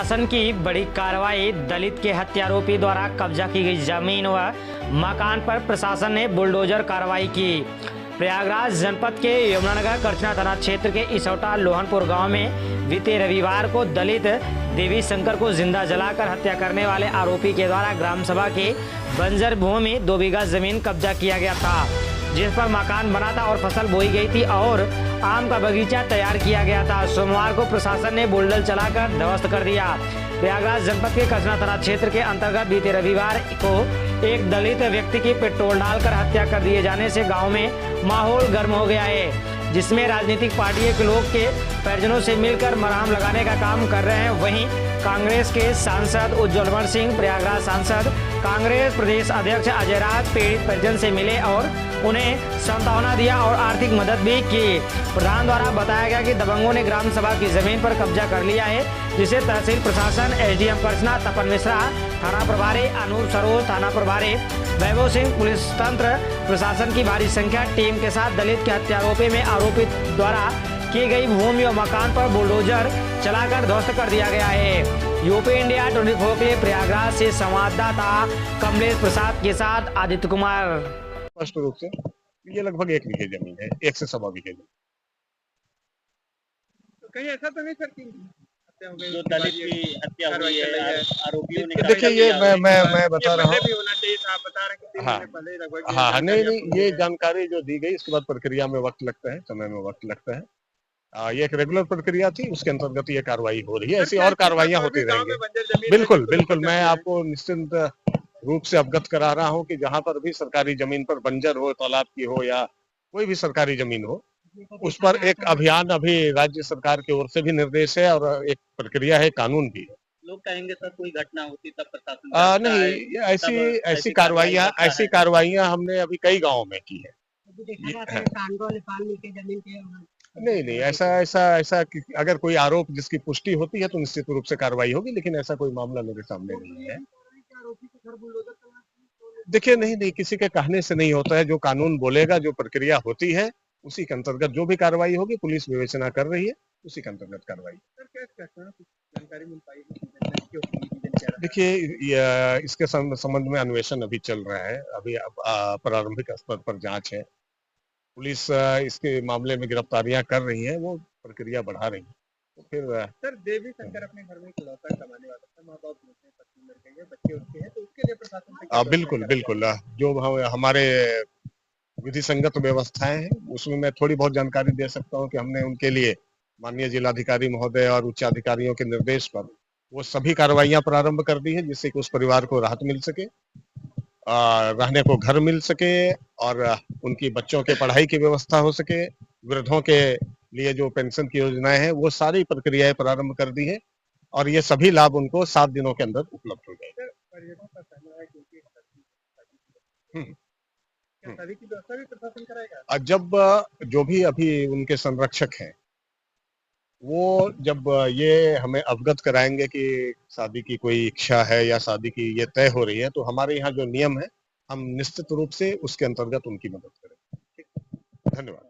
प्रशासन की बड़ी कार्रवाई। दलित के हत्यारोपी द्वारा कब्जा की गई जमीन व मकान पर प्रशासन ने बुलडोजर कार्रवाई की। प्रयागराज जनपद के यमुनानगर करछना थाना क्षेत्र के इसौटा लोहनपुर गांव में बीते रविवार को दलित देवी शंकर को जिंदा जलाकर हत्या करने वाले आरोपी के द्वारा ग्राम सभा के बंजर भूमि में 2 बीघा जमीन कब्जा किया गया था, जिस पर मकान बना था और फसल बोई गई थी और आम का बगीचा तैयार किया गया था। सोमवार को प्रशासन ने बुलडोजर चलाकर ध्वस्त कर दिया। प्रयागराज जनपद के करछना थाना क्षेत्र के अंतर्गत बीते रविवार को एक दलित व्यक्ति की पेट्रोल डालकर हत्या कर दिए जाने से गांव में माहौल गर्म हो गया है, जिसमें राजनीतिक पार्टियों के लोग के परिजनों से मिलकर मरहम लगाने का काम कर रहे हैं। वहीं कांग्रेस के सांसद उज्ज्वल सिंह, प्रयागराज सांसद कांग्रेस प्रदेश अध्यक्ष अजय राज पीड़ित परिजन से मिले और उन्हें सांत्वना दिया और आर्थिक मदद भी की। प्रधान द्वारा बताया गया कि दबंगों ने ग्राम सभा की जमीन पर कब्जा कर लिया है, जिसे तहसील प्रशासन, एसडीएम करछना तपन मिश्रा, थाना प्रभारी अनूप सरोज, थाना प्रभारी वैभव सिंह, पुलिस तंत्र प्रशासन की भारी संख्या टीम के साथ दलित के हत्यारोपी में आरोपित द्वारा की गई भूमि और मकान पर बुलडोजर चलाकर ध्वस्त कर दिया गया है। यूपी इंडिया 24 के लिए प्रयागराज से संवाददाता कमलेश प्रसाद के साथ आदित्य कुमार। स्पष्ट रूप से ये लगभग 1 बीघे जमीन है, 1 से सवा बीघे जमीन। तो कहीं ऐसा तो नहीं करती जो दलित की हत्या हुई है आरोपियों ने? देखिए ये मैं बता रहा हूँ, होना चाहिए था, आप बता रहे हैं कि 3 महीने पहले लगभग। हाँ नहीं ये जानकारी जो दी गई इसके बाद प्रक्रिया में वक्त लगता है, समय में वक्त लगता है। ये एक रेगुलर प्रक्रिया थी, उसके अंतर्गत ये कार्रवाई हो रही है। ऐसी और कार्रवाइयां होती रहेंगी। बिल्कुल मैं आपको निश्चिंत रूप से अवगत करा रहा हूं कि जहां पर भी सरकारी जमीन पर बंजर हो, तालाब की हो या कोई भी सरकारी जमीन हो, उस पर एक अभियान अभी राज्य सरकार की ओर से भी निर्देश है और एक प्रक्रिया है, कानून भी है। लोग कहेंगे सर कोई घटना होती तब प्रशासन नहीं, ऐसी कार्रवाइयां हमने अभी कई गाँव में की है। नहीं ऐसा अगर कोई आरोप जिसकी पुष्टि होती है तो निश्चित रूप से कार्रवाई होगी, लेकिन ऐसा कोई मामला मेरे सामने नहीं है। देखिए नहीं किसी के कहने से नहीं होता है। जो कानून बोलेगा, जो प्रक्रिया होती है, उसी के अंतर्गत जो भी कार्रवाई होगी, पुलिस विवेचना कर रही है, उसी के अंतर्गत कार्रवाई। देखिए इसके संबंध में अन्वेषण अभी चल रहा है, अभी प्रारंभिक स्तर पर जांच है। पुलिस इसके मामले में गिरफ्तारियां कर रही है, वो प्रक्रिया बढ़ा रही है। तो फिर सर देवी शंकर अपने घर में इकलौता कमाने वाला था, माँ-बाप दूसरे पत्नी मर गई है, बच्चे उसके हैं, तो उसके लिए प्रशासन बिल्कुल जो हमारे विधि संगत व्यवस्थाएं हैं उसमें मैं थोड़ी बहुत जानकारी दे सकता हूं कि हमने उनके लिए माननीय जिलाधिकारी महोदय और उच्च अधिकारियों के निर्देश पर वो सभी कार्रवाइयां प्रारंभ कर दी है, जिससे कि उस परिवार को राहत मिल सके, रहने को घर मिल सके और उनकी बच्चों के पढ़ाई की व्यवस्था हो सके। वृद्धों के लिए जो पेंशन की योजनाएं हैं वो सारी प्रक्रियाएं प्रारंभ कर दी है और ये सभी लाभ उनको 7 दिनों के अंदर उपलब्ध हो जाएगा। जब जो भी अभी उनके संरक्षक हैं वो जब ये हमें अवगत कराएंगे कि शादी की कोई इच्छा है या शादी की ये तय हो रही है, तो हमारे यहाँ जो नियम है हम निश्चित रूप से उसके अंतर्गत उनकी मदद करेंगे। धन्यवाद।